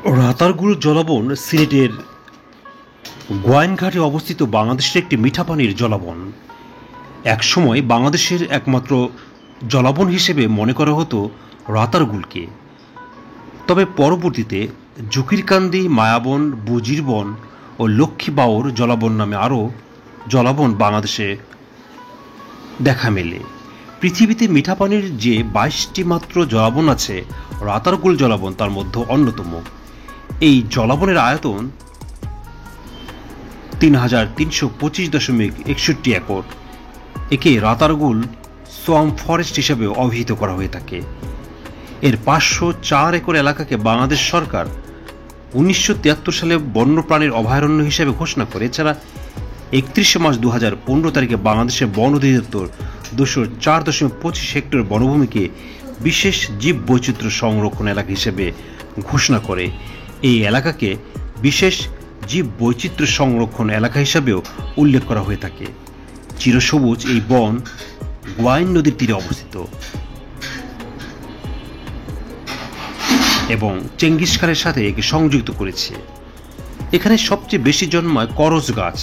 রাতারগুল জলাবন সিলেটের গোয়াইনঘাটে অবস্থিত বাংলাদেশের একটি মিঠা পানির জলাবন। একসময় বাংলাদেশের একমাত্র জলাবন হিসেবে মনে করা হতো রাতারগুলকে। তবে পরবর্তীতে জকিরকান্দি, মায়াবন, বুজিরবন ও লক্ষ্মীবাউর জলাবন নামে আরও জলাবন বাংলাদেশে দেখা মেলে। পৃথিবীতে মিঠা পানির যে 22টি মাত্র জলাবন আছে, রাতারগুল জলাবন তার মধ্যে অন্যতম। এই জলাবনের আয়তন ৩,৩২৫.৬১ একর। একে রাতারগুল সোয়াম্প ফরেস্ট হিসেবে অভিহিত করা হয়ে থাকে। এর ৫০৪ একর এলাকাকে বাংলাদেশ সরকার ১৯৭৩ সালে বন্যপ্রাণীর অভয়ারণ্য হিসেবে ঘোষণা করে। এছাড়া ৩১ মার্চ ২০১৫ তারিখে বাংলাদেশের বন অধিদপ্তর ২০৪.২৫ হেক্টর বনভূমিকে বিশেষ জীব বৈচিত্র্য সংরক্ষণ এলাকা হিসেবে ঘোষণা করে। এই এলাকাকে বিশেষ জীব বৈচিত্র্য সংরক্ষণ এলাকা হিসাবেও উল্লেখ করা হয়ে থাকে। চিরসবুজ এই বন গোয়াইন নদীর তীরে অবস্থিত এবং চেঙ্গিস খানের সাথে একে সংযুক্ত করেছে। এখানে সবচেয়ে বেশি জন্মায় করজ গাছ।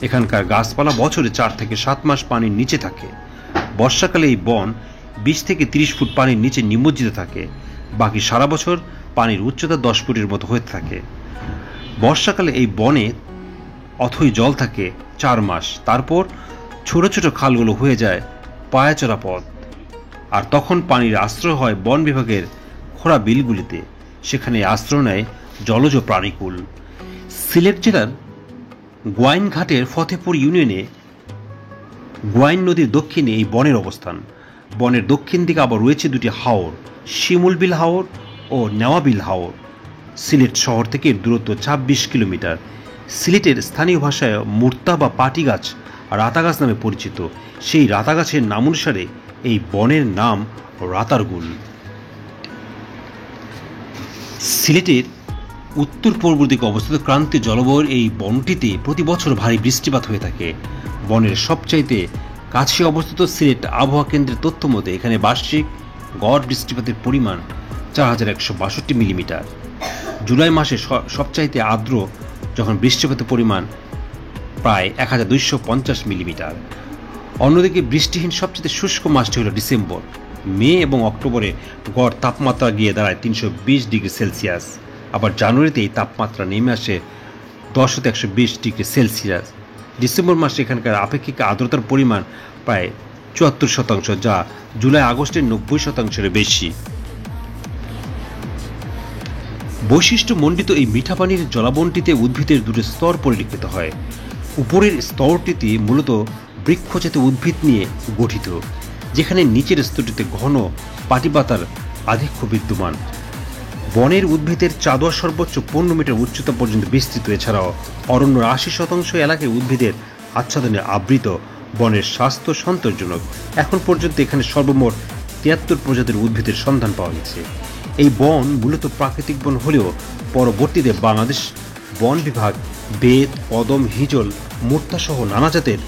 এখানকার গাছপালা বছরে ৪ থেকে ৭ মাস পানির নিচে থাকে। বর্ষাকালে এই বন ২০ থেকে ৩০ ফুট পানির নিচে নিমজ্জিত থাকে। বাকি সারা বছর পানির উচ্চতা ১০ ফুটের মতো হয়ে থাকে। বর্ষাকালে এই বনে অথই জল থাকে ৪ মাস। তারপর ছোট ছোট খালগুলো হয়ে যায় পায়াচড়া পথ, আর তখন পানির আশ্রয় হয় বন বিভাগের খোঁড়া বিলগুলিতে। সেখানে আশ্রয় নেয় জলজ প্রাণীকুল। সিলেট জেলার গোয়াইনঘাটের ফতেপুর ইউনিয়নে গোয়াইন নদীর দক্ষিণে এই বনের অবস্থান। বনের দক্ষিণ দিকে আবার রয়েছে দুটি হাওর, শিমুলবিল হাওর ও নেওয়াবিল হাওর। সিলেট শহর থেকে এর দূরত্ব ২৬ কিলোমিটার। সিলেটের স্থানীয় ভাষায় মুর্তা বা পাটি গাছ রাতাগাছ নামে পরিচিত। সেই রাতাগাছের নাম অনুসারে এই বনের নাম রাতারগুল। সিলেটের উত্তর পূর্ব দিকে অবস্থিত ক্রান্তীয় জলবায়ুর এই বনটিতে প্রতি বছর ভারী বৃষ্টিপাত হয়ে থাকে। বনের সবচাইতে কাছে অবস্থিত সিলেট আবহাওয়া কেন্দ্রের তথ্য মতে এখানে বার্ষিক গড় বৃষ্টিপাতের পরিমাণ ৪,১৬২ মিলিমিটার। জুলাই মাসে সবচাইতে আর্দ্র যখন বৃষ্টিপাতের পরিমাণ প্রায় ১,২৫০ মিলিমিটার। অন্যদিকে বৃষ্টিহীন সবচেয়ে শুষ্ক মাসটি হল ডিসেম্বর। মে এবং অক্টোবরে গড় তাপমাত্রা গিয়ে দাঁড়ায় ৩২০ ডিগ্রি সেলসিয়াস। আবার জানুয়ারিতে এই তাপমাত্রা নেমে আসে ১০-১২০ ডিগ্রি সেলসিয়াস। ডিসেম্বর মাসে এখানকার আপেক্ষিক আর্দ্রতার পরিমাণ প্রায় ৭৪%, যা জুলাই আগস্টের ৯০%-এর বেশি। বৈশিষ্ট্যমণ্ডিত এই মিঠা পানির জলাবনটিতে উদ্ভিদের দুটি স্তর পরিলক্ষিত হয়। উপরের স্তরটিতে মূলত বৃক্ষজাতীয় উদ্ভিদ নিয়ে গঠিত, যেখানে নিচের স্তরটিতে ঘন পাটি পাতার আধিক্য বিদ্যমান। বনের উদ্ভিদের চাদর সর্বোচ্চ ১৫ মিটার উচ্চতা পর্যন্ত বিস্তৃত। এছাড়াও অরণ্যের ৮০% এলাকায় উদ্ভিদের আচ্ছাদনে আবৃত। বনের স্বাস্থ্য সন্তোষজনক। এখন পর্যন্ত এখানে সর্বমোট ৭৩ প্রজাতির উদ্ভিদের সন্ধান পাওয়া গেছে। এই বন মূলত প্রাকৃতিক বন হলেও পরবর্তীতে বাংলাদেশ বন বিভাগ বেত, কদম, হিজল, মুর্তাসহ নানা জাতের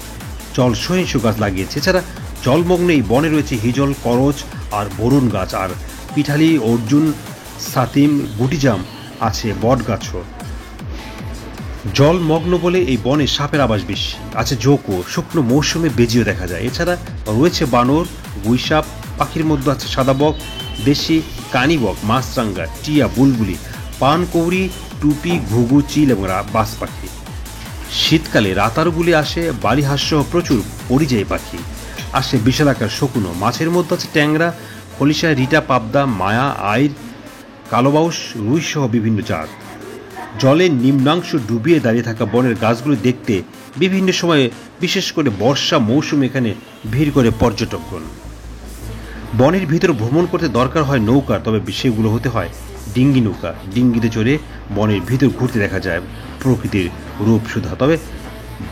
জল সহিংসু গাছ লাগিয়েছে। এছাড়া জলমগ্ন এই বনে রয়েছে হিজল, করজ আর বরুণ গাছ, আর পিঠালি, অর্জুন, সাতিম, গুটিজাম আছে বট গাছও। জলমগ্ন বলে এই বনে সাপের আবাস বেশি আছে। জোকও শুকনো মৌসুমে বেজিও দেখা যায়। এছাড়া রয়েছে বানর, গুইসাপ, পাখির মধ্যে আছে সাদাবক, দেশি কানিবক, মাছরাঙ্গা, টিয়া, বুলবুলি, পানকৌড়ি, টুপি, ঘুঘু, চিল এবং বাস পাখি। শীতকালে রাতারগুলে আসে বালিহাঁসসহ প্রচুর পরিযায়ী পাখি। আসে বিশালাকার শকুনও। মাছের মধ্যে আছে ট্যাংরা, খলিশা, রিটা, পাবদা, মায়া, আইর, কালোবাউস, রুই সহ বিভিন্ন জাত। জলের নিম্নাংশ ডুবিয়ে দাঁড়িয়ে থাকা বনের গাছগুলো দেখতে বিভিন্ন সময়ে, বিশেষ করে বর্ষা মৌসুমে এখানে ভিড় করে পর্যটকগণ। বনের ভিতর ভ্রমণ করতে দরকার হয় নৌকার, তবে সেগুলো হতে হয় ডিঙ্গি নৌকা। ডিঙ্গিতে চড়ে বনের ভিতর ঘুরতে দেখা যায় প্রকৃতির রূপ সুধা। তবে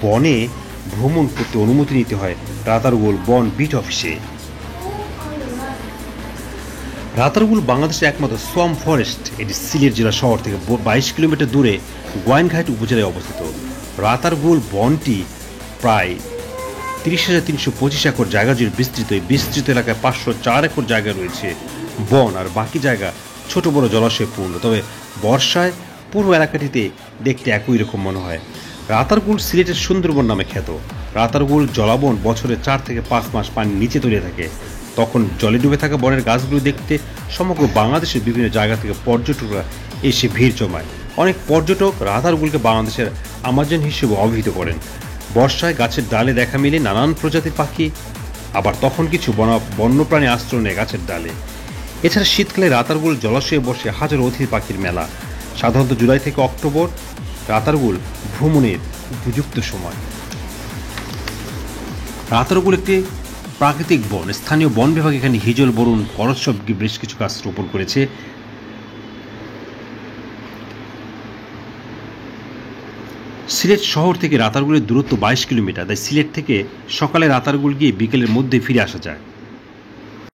বনে ভ্রমণ করতে অনুমতি নিতে হয় রাতারগুল বন বিট অফিসে। রাতারগুল বাংলাদেশের একমাত্র সোয়াম্প ফরেস্ট। এটি সিলেট জেলা শহর থেকে ২২ কিলোমিটার দূরে গোয়াইনঘাট উপজেলায় অবস্থিত। রাতারগুল বনটি প্রায় ৩০,৩২৫ একর জায়গা জুড়ে বিস্তৃত। এই বিস্তৃত এলাকায় ৫০৪ একর জায়গা রয়েছে বন, আর বাকি জায়গা ছোট বড় জলাশয়ে পূর্ণ। তবে বর্ষায় পুরো এলাকাটিতে দেখতে একই রকম মনে হয়। রাতারগুল সিলেটের সুন্দরবন নামে খ্যাত। রাতারগুল জলাবন বছরে 4 থেকে 5 মাস পানির নিচে তলিয়ে থাকে। তখন জলে ডুবে থাকা বনের গাছগুলো দেখতে সমগ্র বাংলাদেশের বিভিন্ন জায়গা থেকে পর্যটকরা এসে ভিড় জমায়। অনেক পর্যটক রাতারগুলকে বাংলাদেশের আমাজন হিসেবে অভিহিত করেন। বর্ষায় গাছের ডালে দেখা মিলে নানান প্রজাতির পাখি, আবার তখন কিছু বন্যপ্রাণী আশ্রয় নেয় গাছের ডালে। এছাড়া শীতকালে রাতারগুল জলাশয়ে বসে হাজারো অতিথি পাখির মেলা। সাধারণত জুলাই থেকে অক্টোবর রাতারগুল ভ্রমণের উপযুক্ত সময়। রাতারগুল একটি প্রাকৃতিক বন। স্থানীয় বন বিভাগ এখানে হিজল, বরুণ, করজ সহ বেশ কিছু গাছ রোপণ করেছে। সিলেট শহর থেকে রাতারগুলের দূরত্ব 22 কিলোমিটার। তাই সিলেট থেকে সকালে রাতারগুল গিয়ে বিকেলের মধ্যে ফিরে আসা যায়।